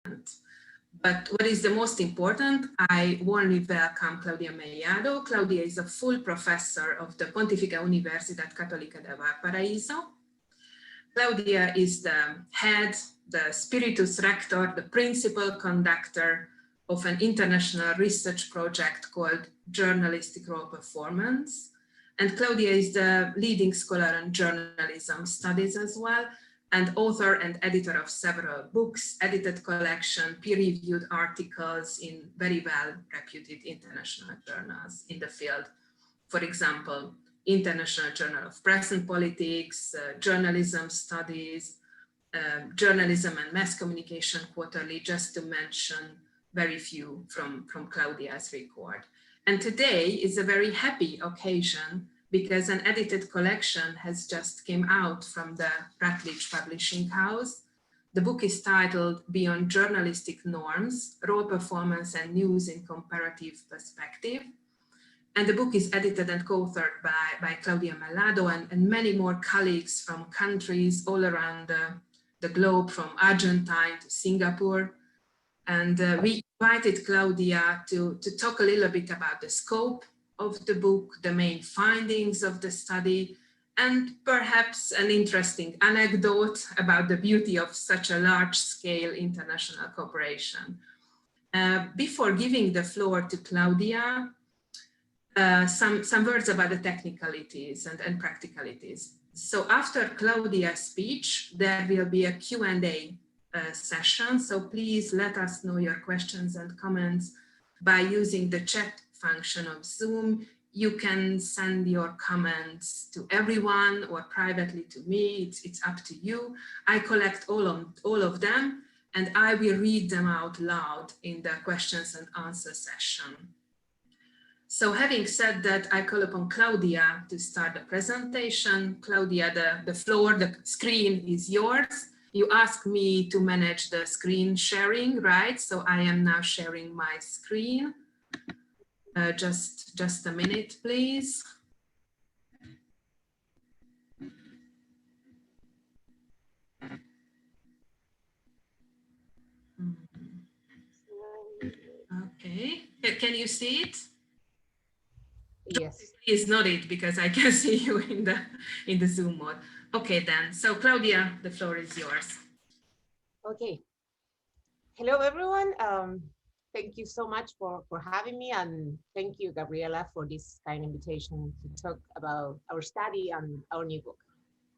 But what is the most important, I warmly welcome Claudia Mellado. Claudia is a full professor of the Pontificia Universidad Católica de Valparaíso. Claudia is the head, the spiritus rector, the principal conductor of an international research project called Journalistic Role Performance. And Claudia is the leading scholar on journalism studies as well, and author and editor of several books, edited collection, peer-reviewed articles in very well-reputed international journals in the field. For example, International Journal of Press and Politics, Journalism Studies, Journalism and Mass Communication Quarterly, just to mention very few from Claudia's record. And today is a very happy occasion because an edited collection has just came out from the Routledge Publishing House. The book is titled Beyond Journalistic Norms, Role Performance and News in Comparative Perspective. And the book is edited and co-authored by Claudia Mellado and many more colleagues from countries all around the globe, from Argentine to Singapore. And we invited Claudia to talk a little bit about the scope of the book, the main findings of the study, and perhaps an interesting anecdote about the beauty of such a large-scale international cooperation. Before giving the floor to Claudia, some words about the technicalities and practicalities. So after Claudia's speech, there will be a Q&A session. So please let us know your questions and comments by using the chat function of Zoom. You can send your comments to everyone or privately to me. It's up to you. I collect all of them and I will read them out loud in the questions and answer session. So having said that, I call upon Claudia to start the presentation. Claudia, the floor, the screen is yours. You asked me to manage the screen sharing, right? So I am now sharing my screen. Just a minute, please. Okay, can you see it? Yes. Please note it because I can see you in the Zoom mode. Okay then, so Claudia, the floor is yours. Okay. Hello everyone. Thank you so much for having me, and thank you, Gabriela, for this kind invitation to talk about our study and our new book.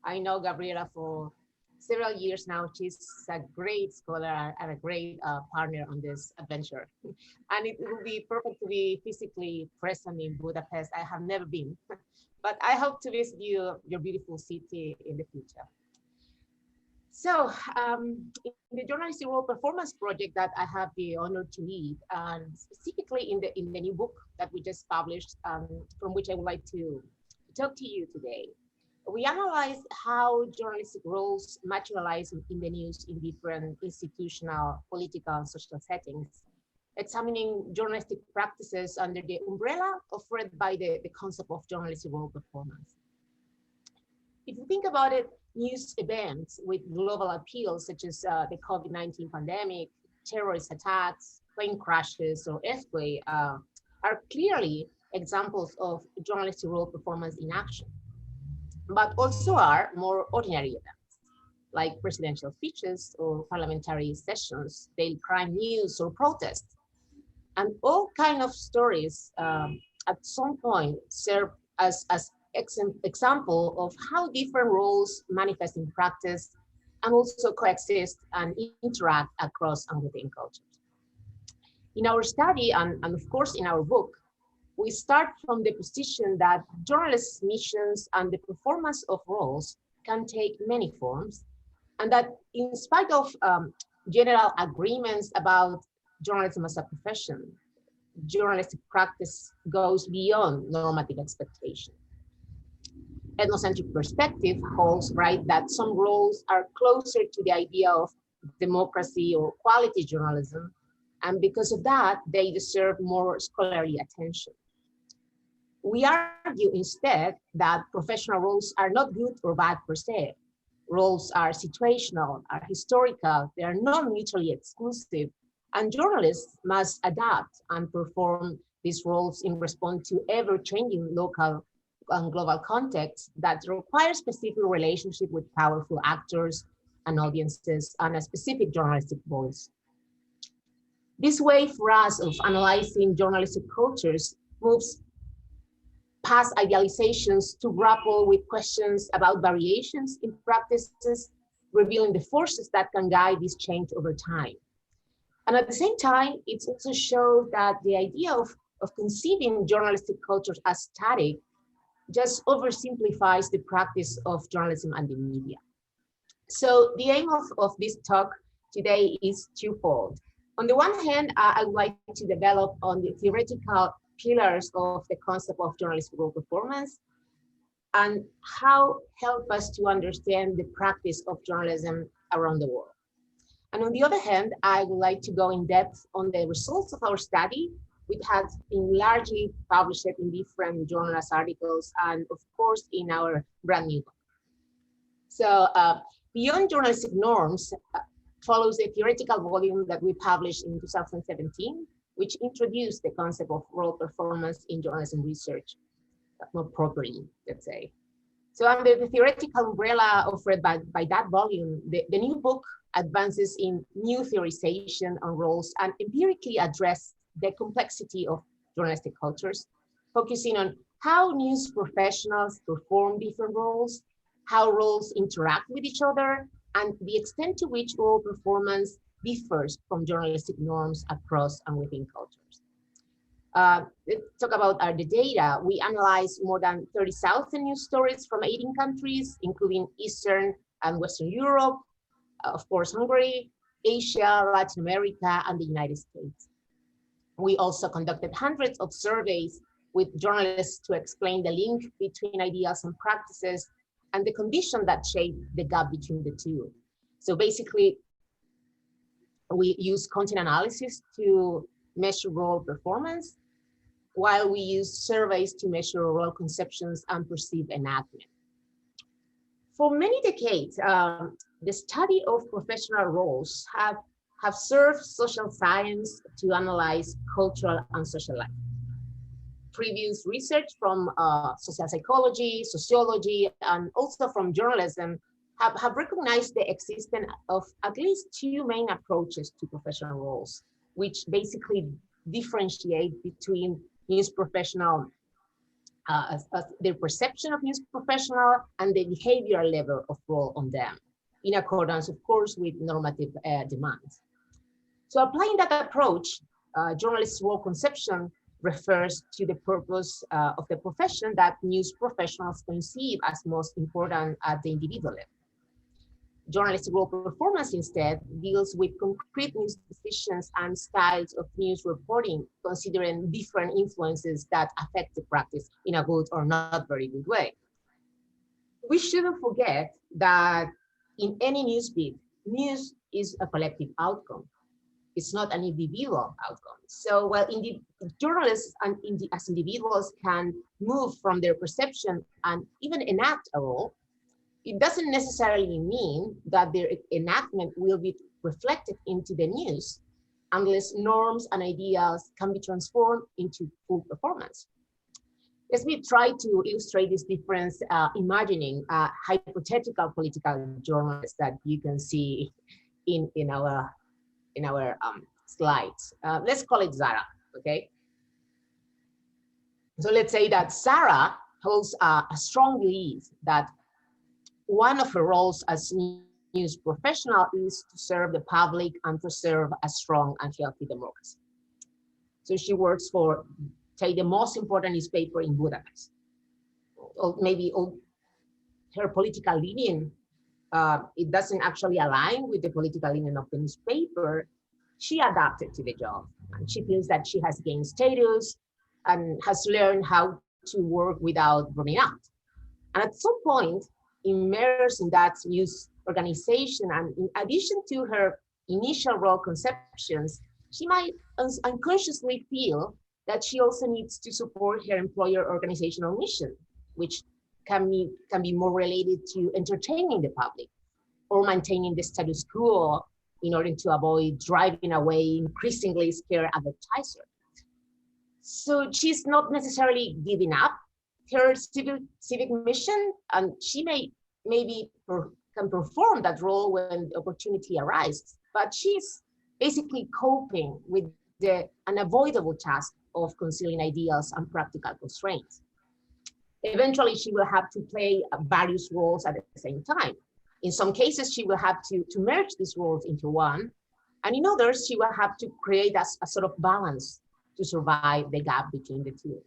I know Gabriela for several years now. She's a great scholar and a great partner on this adventure. And it will be perfect to be physically present in Budapest. I have never been, but I hope to visit you, your beautiful city in the future. So in the Journalistic Role Performance project that I have the honor to lead, and specifically in the new book that we just published, from which I would like to talk to you today, we analyze how journalistic roles materialize in the news in different institutional, political, and social settings, examining journalistic practices under the umbrella offered by the concept of journalistic role performance. If you think about it, news events with global appeal, such as the COVID-19 pandemic, terrorist attacks, plane crashes, or earthquake, are clearly examples of journalistic role performance in action, but also are more ordinary events, like presidential speeches or parliamentary sessions, daily crime news or protests. And all kinds of stories at some point serve as example of how different roles manifest in practice and also coexist and interact across and within cultures. In our study, and of course in our book, we start from the position that journalists' missions and the performance of roles can take many forms, and that in spite of general agreements about journalism as a profession, journalistic practice goes beyond normative expectation. Ethnocentric perspective holds right that some roles are closer to the idea of democracy or quality journalism, and because of that, they deserve more scholarly attention. We argue instead that professional roles are not good or bad per se, Roles are situational, are historical, they are not mutually exclusive, and journalists must adapt and perform these roles in response to ever-changing local and global contexts that require specific relationship with powerful actors and audiences and a specific journalistic voice. This way for us of analyzing journalistic cultures moves past idealizations to grapple with questions about variations in practices, revealing the forces that can guide this change over time. And at the same time, it also shows that the idea of conceiving journalistic cultures as static just oversimplifies the practice of journalism and the media. So the aim of this talk today is twofold. On the one hand, I would like to develop on the theoretical pillars of the concept of journalistic role performance and how help us to understand the practice of journalism around the world. And on the other hand, I would like to go in depth on the results of our study, which has been largely published in different journals articles and of course in our brand new book. So Beyond Journalistic Norms follows a theoretical volume that we published in 2017, which introduced the concept of role performance in journalism research, more properly, let's say. So under the theoretical umbrella offered by that volume, the new book advances in new theorization on roles and empirically address the complexity of journalistic cultures, focusing on how news professionals perform different roles, how roles interact with each other, and the extent to which role performance differs from journalistic norms across and within cultures. Let's talk about the data. We analyzed more than 30,000 news stories from 18 countries, including Eastern and Western Europe, of course, Hungary, Asia, Latin America, and the United States. We also conducted hundreds of surveys with journalists to explain the link between ideas and practices and the condition that shape the gap between the two. So basically, we use content analysis to measure role performance, while we use surveys to measure role conceptions and perceived enactment. For many decades, the study of professional roles have served social science to analyze cultural and social life. Previous research from social psychology, sociology, and also from journalism have recognized the existence of at least two main approaches to professional roles, which basically differentiate between news professional, their perception of news professional and the behavioral level of role on them, in accordance, of course, with normative demands. So applying that approach, journalist role conception refers to the purpose of the profession that news professionals conceive as most important at the individual level. Journalistic role performance instead deals with concrete news decisions and styles of news reporting, considering different influences that affect the practice in a good or not very good way. We shouldn't forget that in any news beat, news is a collective outcome. It's not an individual outcome. So while journalists and as individuals can move from their perception and even enact a role, it doesn't necessarily mean that their enactment will be reflected into the news unless norms and ideas can be transformed into full performance. Let me try to illustrate this difference imagining a hypothetical political journalist that you can see in our slides. Let's call it Zara, okay? So let's say that Sarah holds a strong belief that one of her roles as news professional is to serve the public and preserve a strong and healthy democracy. So she works for, say, the most important newspaper in Budapest. Or maybe her political leaning, it doesn't actually align with the political leaning of the newspaper. She adapted to the job, and she feels that she has gained status and has learned how to work without burning out. And at some point, immersed in that news organization, and in addition to her initial role conceptions, she might unconsciously feel that she also needs to support her employer organizational mission, which can be more related to entertaining the public or maintaining the status quo in order to avoid driving away increasingly scared advertisers. So she's not necessarily giving up her civic mission, and she maybe can perform that role when the opportunity arises, but she's basically coping with the unavoidable task of concealing ideals and practical constraints. Eventually, she will have to play various roles at the same time. In some cases, she will have to merge these roles into one, and in others, she will have to create a sort of balance to survive the gap between the two.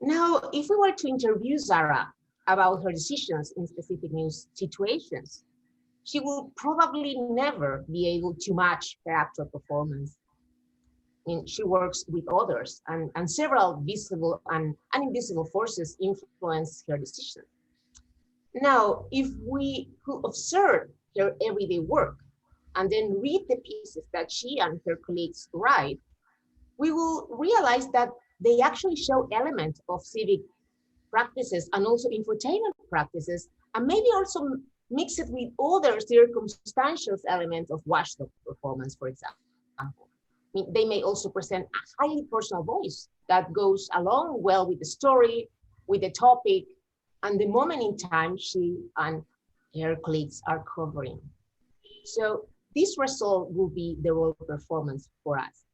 Now, if we were to interview Zara about her decisions in specific news situations, she will probably never be able to match her actual performance. I mean, she works with others, and several visible and invisible forces influence her decisions. Now, if we could observe her everyday work and then read the pieces that she and her colleagues write, we will realize that they actually show elements of civic practices and also infotainment practices, and maybe also mix it with other circumstantial elements of watchdog performance, for example. I mean, they may also present a highly personal voice that goes along well with the story, with the topic, and the moment in time she and her colleagues are covering. So this result will be the role performance for us.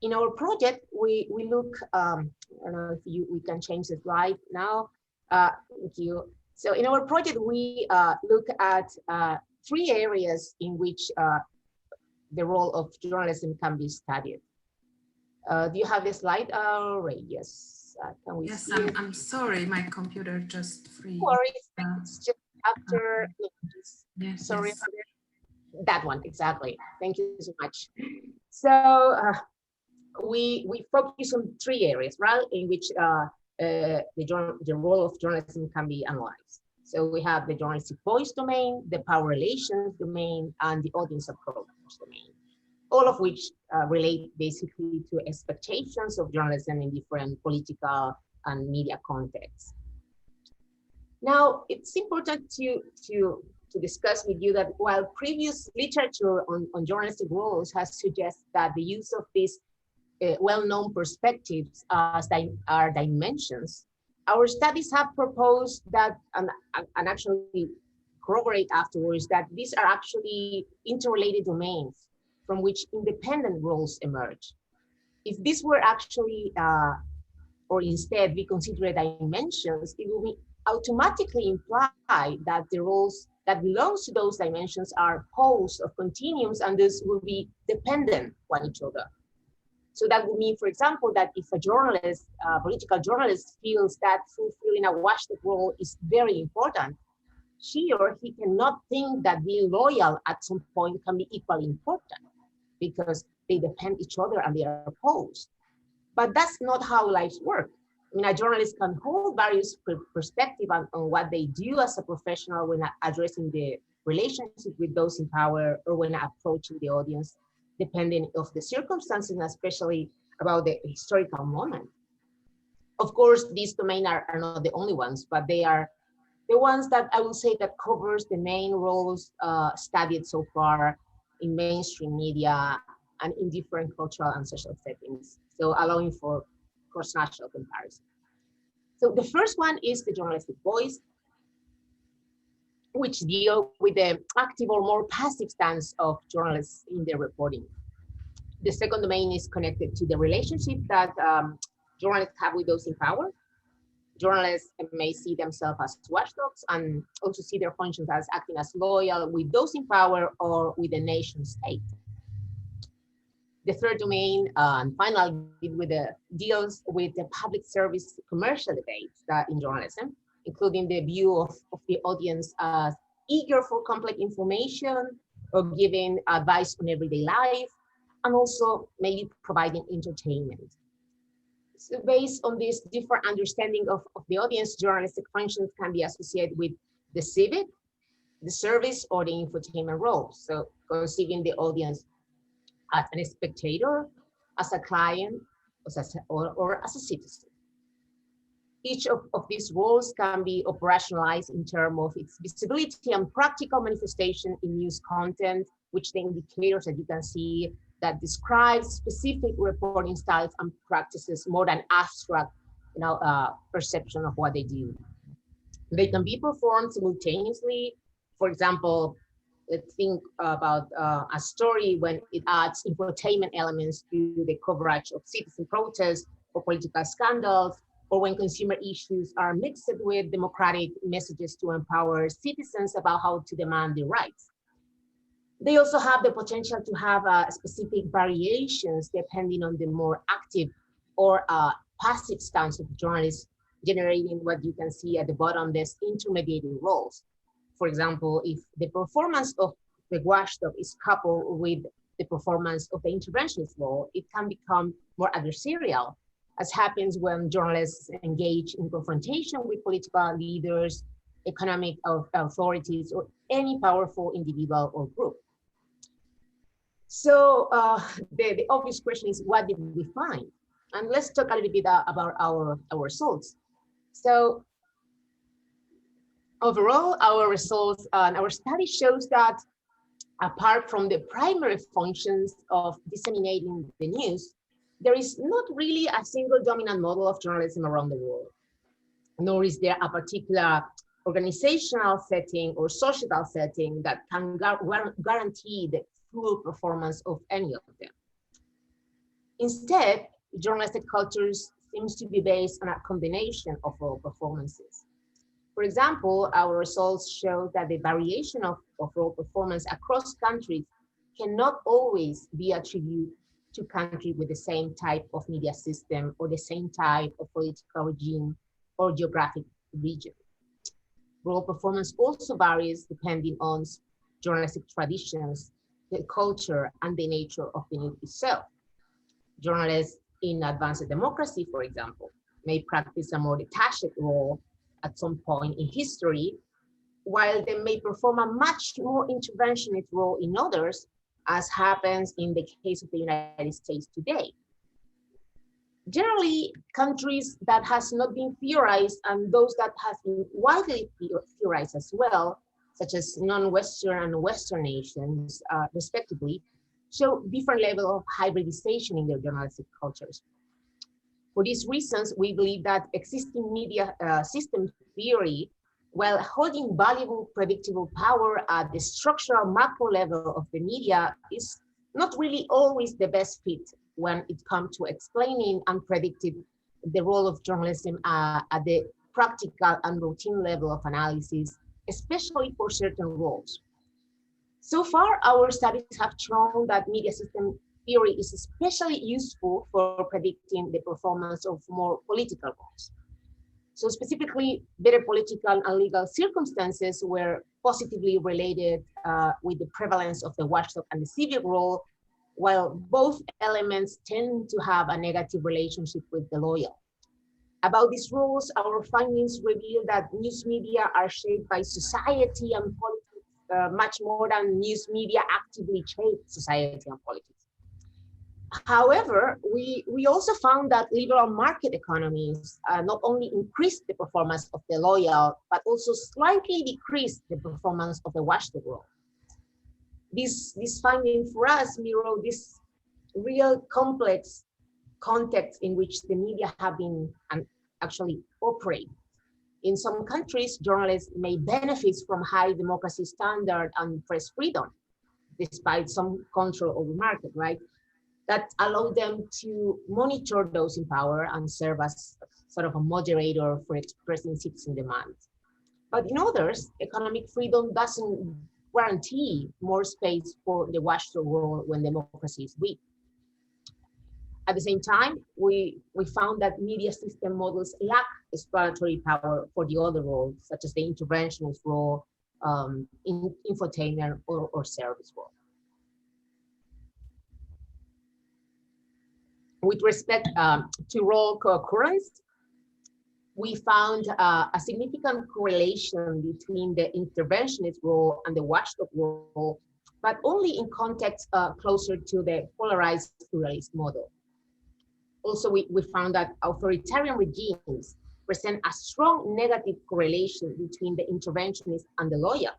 In our project, we look, I don't know if we can change the slide now. Thank you. So in our project, we look at 3 areas in which the role of journalism can be studied. Do you have the slide already? Yes. Can we yes, see it? I'm sorry, my computer just freezed. No worries, it's just after, yes, sorry, yes. That one, exactly. Thank you so much. So we focus on 3 areas, right, in which the role of journalism can be analyzed. So we have the journalistic voice domain, the power relations domain, and the audience approach domain, all of which relate basically to expectations of journalism in different political and media contexts. Now, it's important to discuss with you that while previous literature on journalistic roles has suggested that the use of these well-known perspectives as are dimensions, our studies have proposed that, and actually corroborate afterwards, that these are actually interrelated domains from which independent roles emerge. If this were actually, or instead we consider dimensions, it will be automatically imply that the roles that belongs to those dimensions are poles of continuums and thus will be dependent on each other. So that would mean, for example, that if a journalist, political journalist, feels that fulfilling a watchdog role is very important, she or he cannot think that being loyal at some point can be equally important because they depend each other and they are opposed. But that's not how lives work. I mean, a journalist can hold various perspectives on what they do as a professional when addressing the relationship with those in power or when approaching the audience, depending of the circumstances, and especially about the historical moment. Of course, these domains are not the only ones, but they are the ones that I will say that covers the main roles studied so far in mainstream media and in different cultural and social settings, so allowing for cross-national comparison. So the first one is the journalistic voice, which deal with the active or more passive stance of journalists in their reporting. The second domain is connected to the relationship that journalists have with those in power. Journalists may see themselves as watchdogs and also see their functions as acting as loyal with those in power or with the nation state. The third domain, and final, deals with the public service commercial debates that in journalism, including the view of the audience as eager for complex information or giving advice on everyday life, and also maybe providing entertainment. So based on this different understanding of the audience, journalistic functions can be associated with the civic, the service, or the infotainment role. So conceiving the audience as a spectator, as a client, or as a citizen. Each of these roles can be operationalized in terms of its visibility and practical manifestation in news content, which the indicators that you can see that describe specific reporting styles and practices more than abstract, perception of what they do. They can be performed simultaneously. For example, let's think about a story when it adds infotainment elements to the coverage of citizen protests or political scandals, or when consumer issues are mixed with democratic messages to empower citizens about how to demand their rights. They also have the potential to have specific variations depending on the more active or passive stance of journalists, generating what you can see at the bottom, these intermediary roles. For example, if the performance of the watchdog is coupled with the performance of the interventionist role, it can become more adversarial, as happens when journalists engage in confrontation with political leaders, economic authorities, or any powerful individual or group. So the obvious question is, what did we find? And let's talk a little bit about our results. So overall, our results and our study shows that apart from the primary functions of disseminating the news, there is not really a single dominant model of journalism around the world, nor is there a particular organizational setting or societal setting that can guarantee the full performance of any of them. Instead, journalistic cultures seems to be based on a combination of role performances. For example, our results show that the variation of role performance across countries cannot always be attributed to countries with the same type of media system or the same type of political regime or geographic region. Role performance also varies depending on journalistic traditions, the culture, and the nature of the news itself. Journalists in advanced democracy, for example, may practice a more detached role at some point in history, while they may perform a much more interventionist role in others, as happens in the case of the United States today. Generally, countries that has not been theorized and those that have been widely theorized as well, such as non-Western and Western nations, respectively, show different level of hybridization in their journalistic cultures. For these reasons, we believe that existing media system theory, while holding valuable predictable power at the structural macro level of the media, is not really always the best fit when it comes to explaining and predicting the role of journalism at the practical and routine level of analysis, especially for certain roles. So far, our studies have shown that media system theory is especially useful for predicting the performance of more political roles. So specifically, better political and legal circumstances were positively related with the prevalence of the watchdog and the civic role, while both elements tend to have a negative relationship with the loyal. About these roles, our findings reveal that news media are shaped by society and politics much more than news media actively shape society and politics. However, we also found that liberal market economies not only increased the performance of the loyal, but also slightly decreased the performance of the watchdog role. This finding for us mirror this real complex context in which the media have been and actually operate. In some countries, journalists may benefit from high democracy standard and press freedom, despite some control over market, right? That allow them to monitor those in power and serve as sort of a moderator for expressing citizen demands. But in others, economic freedom doesn't guarantee more space for the watchdog role when democracy is weak. At the same time, we found that media system models lack explanatory power for the other roles, such as the interventionist role, infotainment, or service role. With respect to role co-occurrence, we found a significant correlation between the interventionist role and the watchdog role, but only in context closer to the polarized pluralist model. Also, we found that authoritarian regimes present a strong negative correlation between the interventionist and the loyal,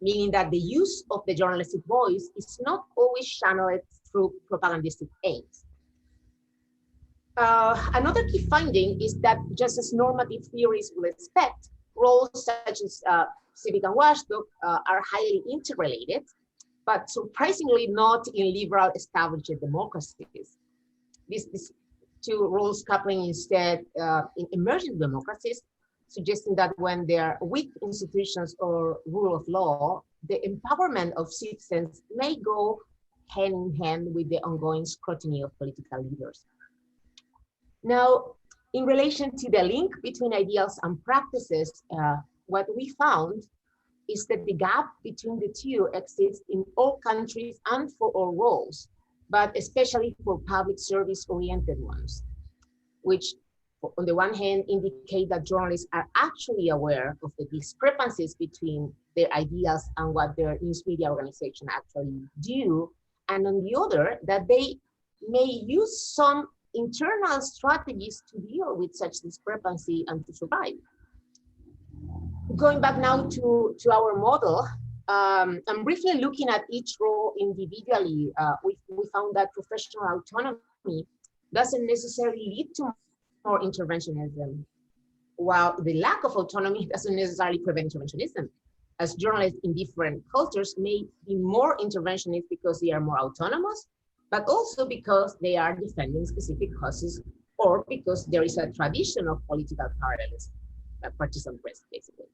meaning that the use of the journalistic voice is not always channeled through propagandistic aims. Another key finding is that just as normative theories will expect, roles such as civic and watchdog are highly interrelated, but surprisingly not in liberal established democracies. These two roles coupling instead in emerging democracies, suggesting that when there are weak institutions or rule of law, the empowerment of citizens may go hand in hand with the ongoing scrutiny of political leaders. Now, in relation to the link between ideals and practices, what we found is that the gap between the two exists in all countries and for all roles, but especially for public service-oriented ones, which on the one hand indicate that journalists are actually aware of the discrepancies between their ideals and what their news media organization actually do, and on the other, that they may use some internal strategies to deal with such discrepancy and to survive. Going back now to our model, I'm briefly looking at each role individually. We found that professional autonomy doesn't necessarily lead to more interventionism, while the lack of autonomy doesn't necessarily prevent interventionism, as journalists in different cultures may be more interventionist because they are more autonomous, but also because they are defending specific causes or because there is a tradition of political parallelism, partisan press, basically.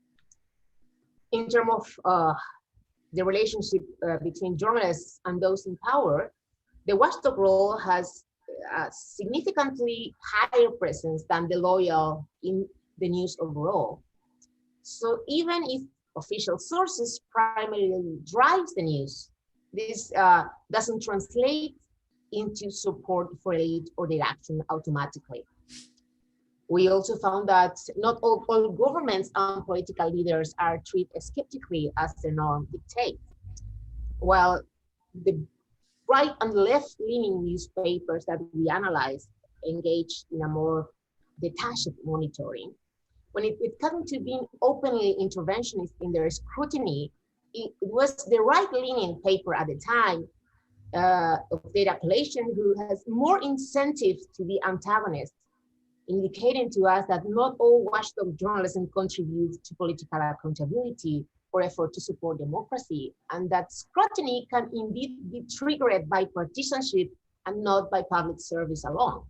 In terms of the relationship between journalists and those in power, the watchdog role has a significantly higher presence than the loyal in the news overall. So even if official sources primarily drives the news, this doesn't translate into support for elite or their action automatically. We also found that not all governments and political leaders are treated skeptically as the norm dictates. While the right and left-leaning newspapers that we analyzed engaged in a more detached monitoring, when it comes to being openly interventionist in their scrutiny, it was the right-leaning paper at the time of data collation who has more incentive to be antagonist, indicating to us that not all watchdog journalism contributes to political accountability or effort to support democracy, and that scrutiny can indeed be triggered by partisanship and not by public service alone.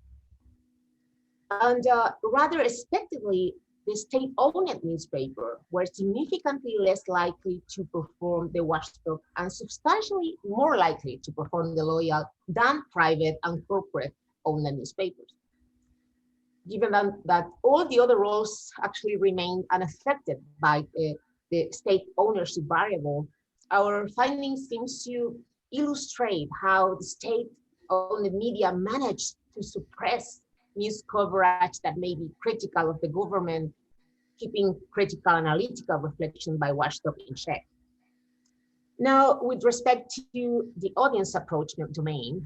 And rather expectedly, the state-owned newspaper were significantly less likely to perform the watchdog and substantially more likely to perform the loyal than private and corporate-owned newspapers. Given that all the other roles actually remained unaffected by the state ownership variable, our findings seems to illustrate how the state-owned media managed to suppress news coverage that may be critical of the government, keeping critical analytical reflection by watchdog in check. Now, with respect to the audience approach domain,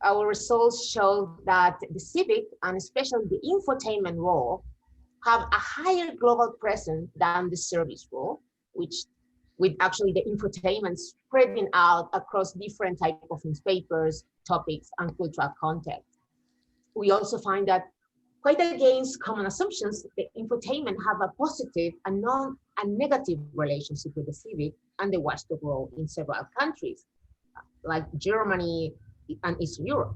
our results show that the civic and especially the infotainment role have a higher global presence than the service role, which with actually the infotainment spreading out across different types of newspapers, topics, and cultural context. We also find that quite against common assumptions, the infotainment have a positive and not a negative relationship with the civic and the watchdog role in several countries, like Germany and Eastern Europe.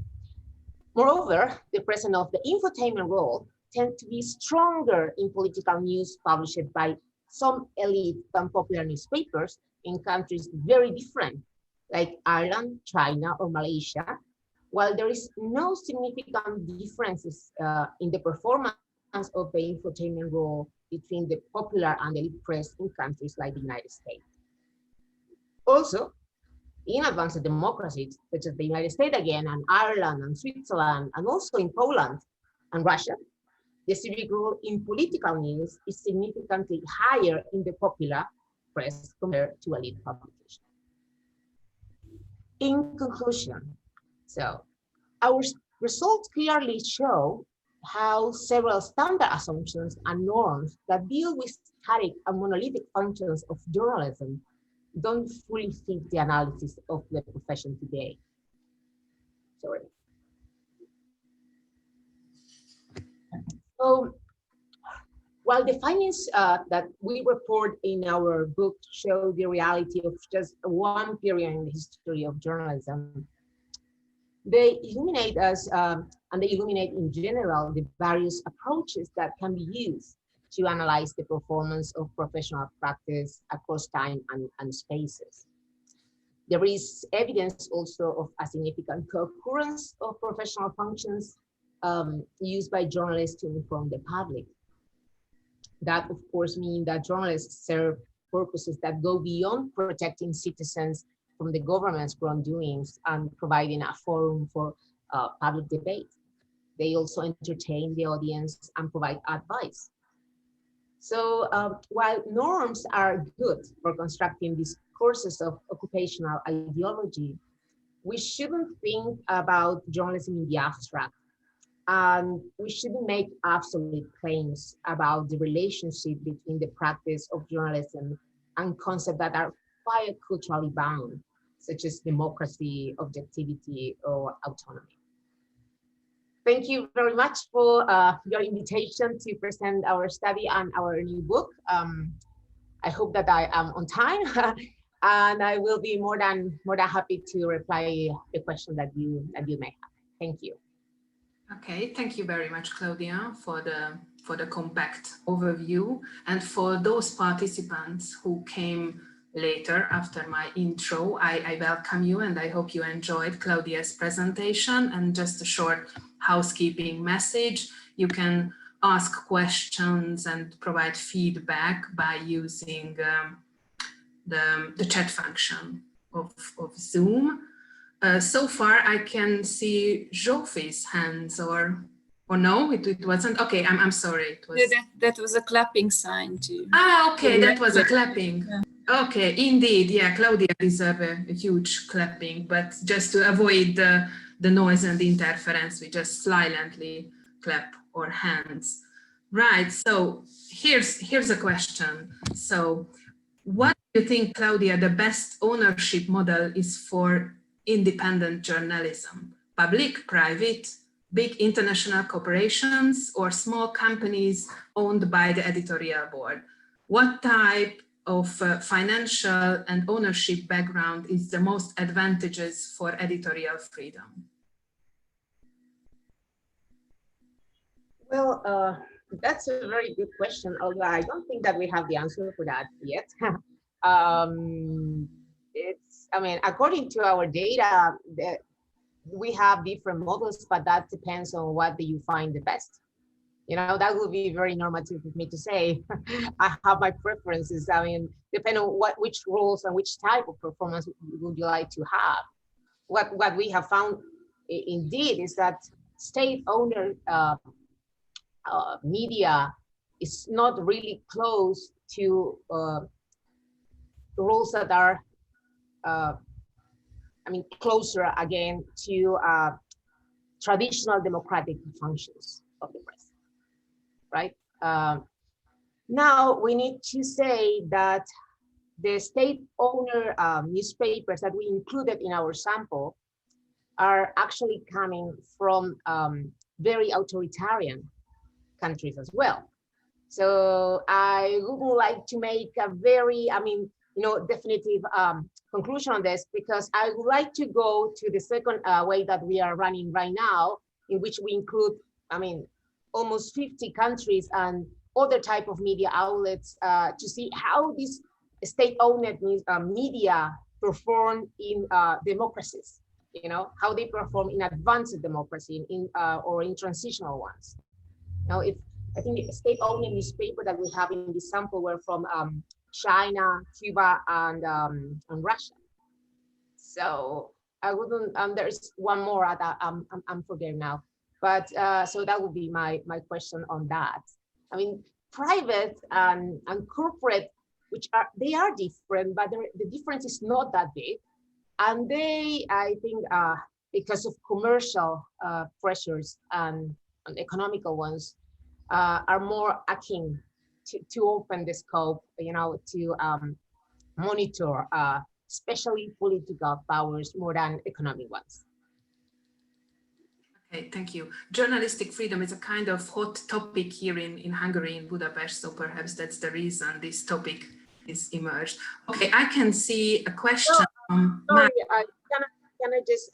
Moreover, the presence of the infotainment role tends to be stronger in political news published by some elite than popular newspapers in countries very different, like Ireland, China, or Malaysia, while there is no significant differences in the performance of the infotainment role between the popular and elite press in countries like the United States. Also, in advanced democracies, such as the United States again, and Ireland, and Switzerland, and also in Poland and Russia, the civic role in political news is significantly higher in the popular press compared to elite publications. In conclusion, so our results clearly show how several standard assumptions and norms that deal with static and monolithic functions of journalism don't fully fit the analysis of the profession today. Sorry. So, while the findings that we report in our book show the reality of just one period in the history of journalism, they illuminate us, and they illuminate in general the various approaches that can be used to analyze the performance of professional practice across time and spaces. There is evidence also of a significant co-occurrence of professional functions used by journalists to inform the public. That, of course, means that journalists serve purposes that go beyond protecting citizens from the government's wrongdoings and providing a forum for public debate. They also entertain the audience and provide advice. So while norms are good for constructing discourses of occupational ideology, we shouldn't think about journalism in the abstract. And we shouldn't make absolute claims about the relationship between the practice of journalism and concepts that are quite culturally bound, such as democracy, objectivity, or autonomy. Thank you very much for your invitation to present our study and our new book. I hope that I am on time, and I will be more than happy to reply the question that you may have. Thank you. Okay, thank you very much, Claudia, for the compact overview, and for those participants who came later after my intro. I welcome you, and I hope you enjoyed Claudia's presentation. And just a short housekeeping message: you can ask questions and provide feedback by using the chat function of Zoom. So far, I can see Jofi's hands, or no, it wasn't. Okay, I'm sorry. It was. That was a clapping sign too. Ah, okay, that was a clapping. Yeah. Okay, indeed, yeah, Claudia deserves a huge clapping, but just to avoid the noise and the interference, we just silently clap our hands. Right. So here's a question. So, what do you think, Claudia, the best ownership model is for independent journalism? Public, private, big international corporations, or small companies owned by the editorial board? What type of financial and ownership background is the most advantageous for editorial freedom? Well, that's a very good question, although I don't think that we have the answer for that yet. I mean, according to our data, we have different models, but that depends on what do you find the best. You know, that would be very normative of me to say. I have my preferences. I mean, depending on which roles and which type of performance would you like to have. What we have found indeed is that state-owned media is not really close to roles that are closer again to traditional democratic functions of the press, right? Now we need to say that the state-owned newspapers that we included in our sample are actually coming from very authoritarian countries as well. So I would like to make a very, definitive conclusion on this, because I would like to go to the second way that we are running right now, in which we include, almost 50 countries and other type of media outlets to see how these state-owned media perform in democracies, how they perform in advanced democracy or in transitional ones. Now, I think the state-owned newspaper that we have in this sample were from China, Cuba, and Russia. So I wouldn't. There's one more that I'm forgetting now. But so that would be my question on that. I mean, private and corporate, they are different, but the difference is not that big. And I think, because of commercial pressures and and economical ones are more akin to open the scope, to monitor, especially political powers more than economic ones. Okay, thank you. Journalistic freedom is a kind of hot topic here in Hungary, in Budapest, so perhaps that's the reason this topic is emerged. Okay, I can see a question. Sorry, can I just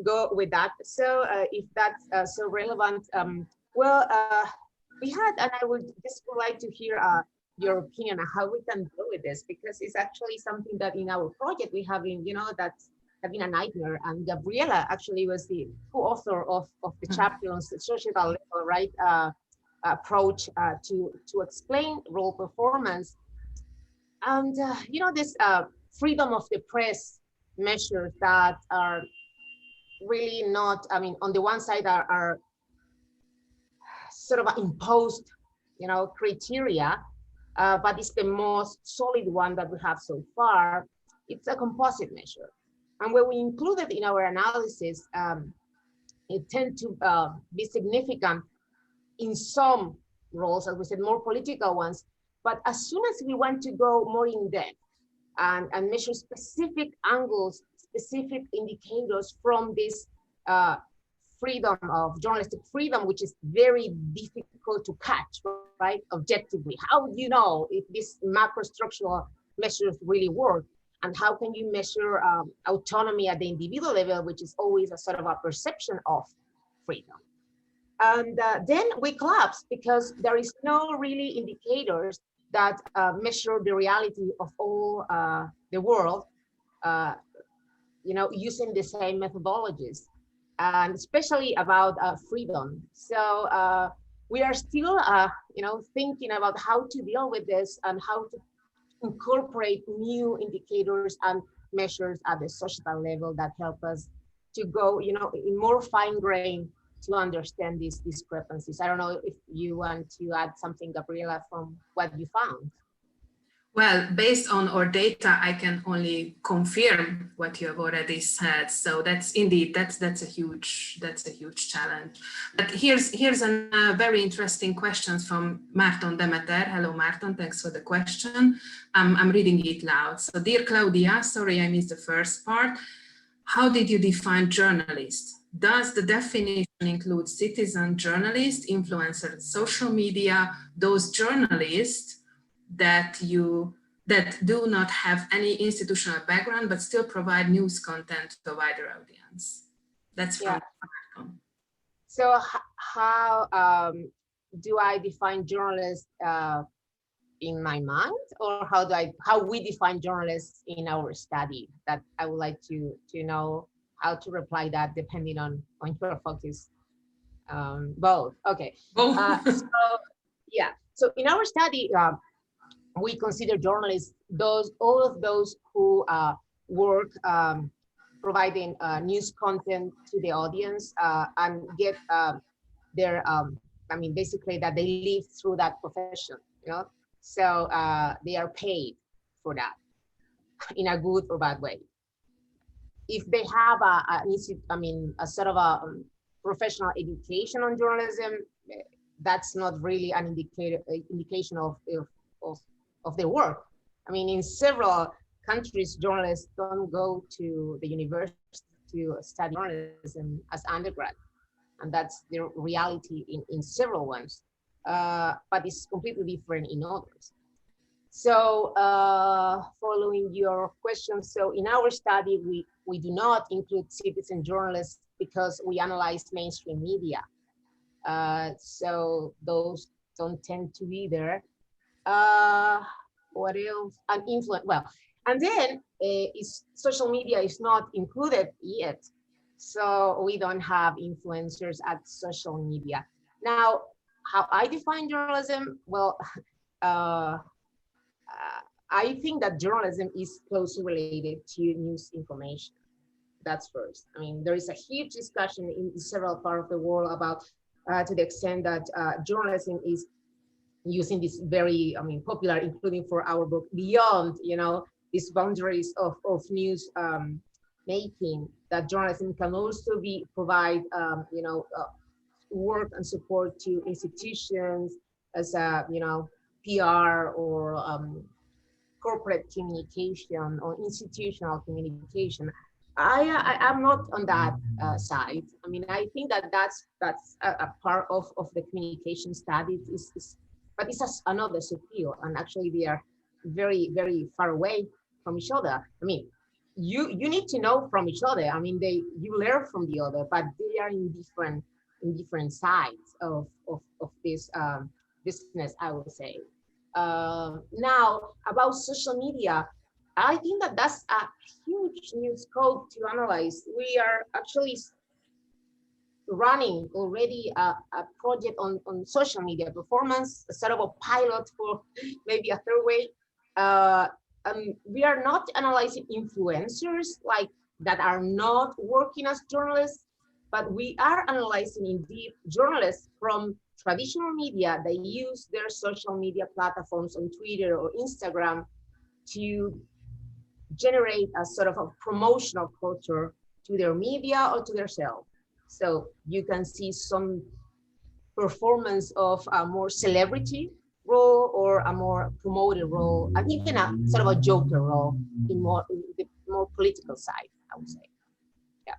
go with that? So if that's so relevant, we had, and I would just like to hear your opinion on how we can deal with this, because it's actually something that in our project we have been, that's been a nightmare. And Gabriela actually was the co-author of the chapter on societal level, right? Approach to explain role performance. And this freedom of the press measures that are really not, on the one side are sort of imposed, criteria, but it's the most solid one that we have so far. It's a composite measure. And when we include it in our analysis, it tends to be significant in some roles, as we said, more political ones. But as soon as we want to go more in depth and measure specific angles, specific indicators from this freedom of journalistic freedom, which is very difficult to catch, right? Objectively, how do you know if these macro structural measures really work? And how can you measure autonomy at the individual level, which is always a sort of a perception of freedom? And then we collapse because there is no really indicators that measure the reality of all the world, using the same methodologies, and especially about freedom. So we are still, thinking about how to deal with this and how to incorporate new indicators and measures at the societal level that help us to go, in more fine grain to understand these discrepancies. I don't know if you want to add something, Gabriela, from what you found. Well, based on our data, I can only confirm what you have already said. So that's indeed that's a huge challenge. But here's a very interesting question from Márton Demeter. Hello, Márton. Thanks for the question. I'm reading it loud. So, dear Claudia, sorry I missed the first part. How did you define journalist? Does the definition include citizen journalist, influencer, social media, those journalists that do not have any institutional background but still provide news content to a wider audience? That's from Malcolm. So how do I define journalists in my mind, or how we define journalists in our study? That I would like to know how to reply that, depending on your focus. Both. Okay. Both. So in our study, we consider journalists all of those who work providing news content to the audience and get their basically that they live through that profession, so they are paid for that in a good or bad way. If they have a sort of a professional education on journalism, that's not really an indication of their work. In several countries, journalists don't go to the university to study journalism as undergrad, and that's the reality in several ones, but it's completely different in others. So following your question, so in our study, we do not include citizen journalists because we analyzed mainstream media. So those don't tend to be there. What else? And influence. Well, and then social media is not included yet, so we don't have influencers at social media. Now, how I define journalism? Well, I think that journalism is closely related to news information. That's first. There is a huge discussion in several parts of the world about to the extent that journalism is using this very, popular, including for our book, beyond, these boundaries of news making, that journalism can also provide, work and support to institutions as a, PR or corporate communication or institutional communication. I'm not on that side. I mean, I think that's a part of the communication studies, but it's another subfield, and actually they are very, very far away from each other. I mean, you need to know from each other. I mean, you learn from the other, but they are in different sides of this business, I would say. Now about social media, I think that's a huge new scope to analyze. We are actually running already a project on social media performance, a sort of a pilot for maybe a third way. We are not analyzing influencers like that are not working as journalists, but we are analyzing indeed journalists from traditional media. They use their social media platforms on Twitter or Instagram to generate a sort of a promotional culture to their media or to their self. So you can see some performance of a more celebrity role or a more promoted role, and even a sort of a joker role in the more political side, I would say. Yeah.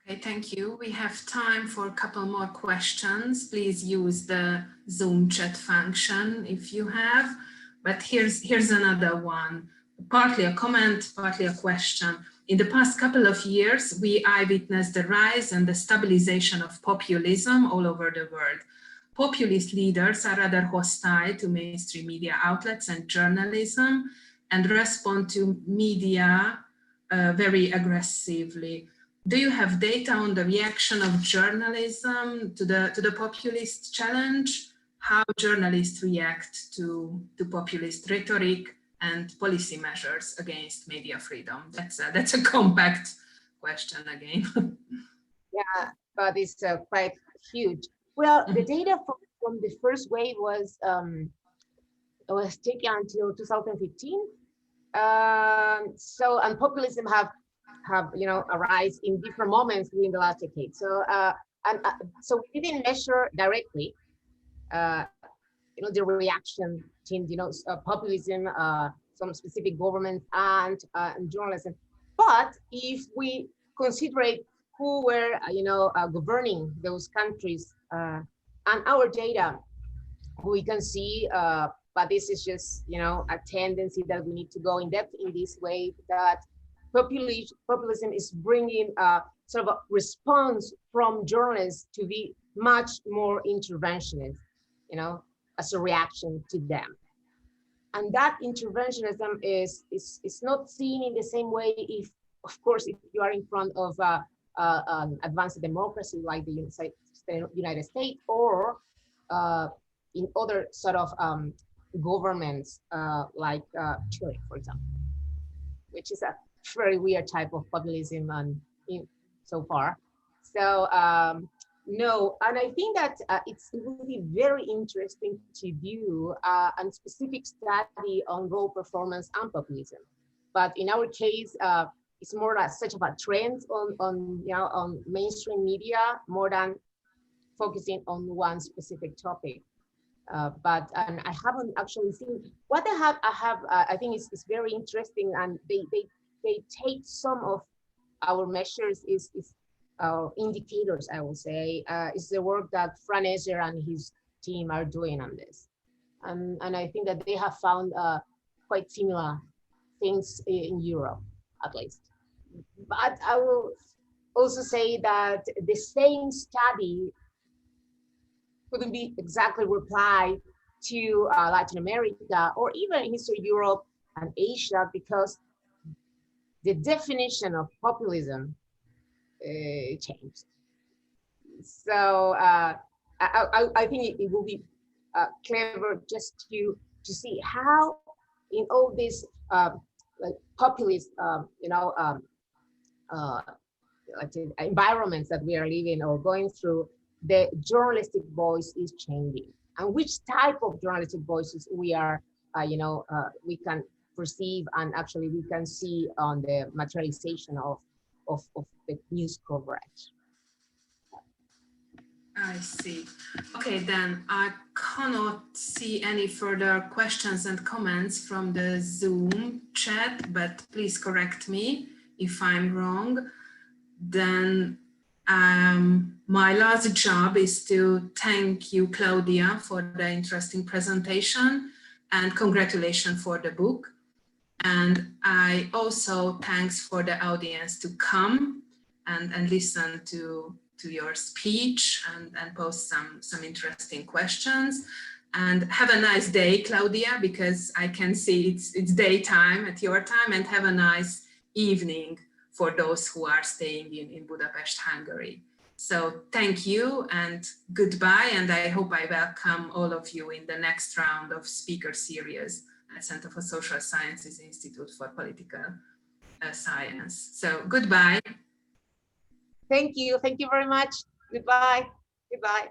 Okay, thank you. We have time for a couple more questions. Please use the Zoom chat function if you have. But here's another one, partly a comment, partly a question. In the past couple of years, we eyewitnessed the rise and the stabilization of populism all over the world. Populist leaders are rather hostile to mainstream media outlets and journalism and respond to media very aggressively. Do you have data on the reaction of journalism to the populist challenge? How journalists react to populist rhetoric and policy measures against media freedom? That's a compact question again. Yeah, but it's quite huge. Well, the data from the first wave was taken until 2015. So, and populism have arise in different moments during the last decade. So, so we didn't measure directly, the reaction to populism, some specific governments and journalism. But if we consider who were governing those countries and our data, we can see. But this is just a tendency that we need to go in depth in this way, that populism is bringing sort of a response from journalists to be much more interventionist, as a reaction to them. And that interventionism is not seen in the same way if you are in front of advanced democracy like the United States or in other sort of governments like Chile, for example, which is a very weird type of populism so far. So no, and I think that it will be very interesting to do a specific study on role performance and populism. But in our case, it's more like such of a trend on mainstream media more than focusing on one specific topic. But I haven't actually seen what I think is very interesting, and they take some of our measures is indicators, I will say, is the work that Fran Ezer and his team are doing on this. And I think that they have found quite similar things in Europe, at least. But I will also say that the same study couldn't be exactly replied to Latin America or even Eastern Europe and Asia, because the definition of populism changed. So I think it will be clever just to see how in all these like populist environments that we are living or going through, the journalistic voice is changing, and which type of journalistic voices we are we can perceive, and actually we can see on the materialization of the news coverage. I see. Okay, then I cannot see any further questions and comments from the Zoom chat, but please correct me if I'm wrong. Then my last job is to thank you, Claudia, for the interesting presentation and congratulations for the book. And I also thanks for the audience to come and listen to your speech and post some interesting questions. And have a nice day, Claudia, because I can see it's daytime at your time, and have a nice evening for those who are staying in Budapest, Hungary. So thank you and goodbye, and I hope I welcome all of you in the next round of speaker series at Center for Social Sciences Institute for Political Science. So goodbye. Thank you very much. Goodbye. Goodbye.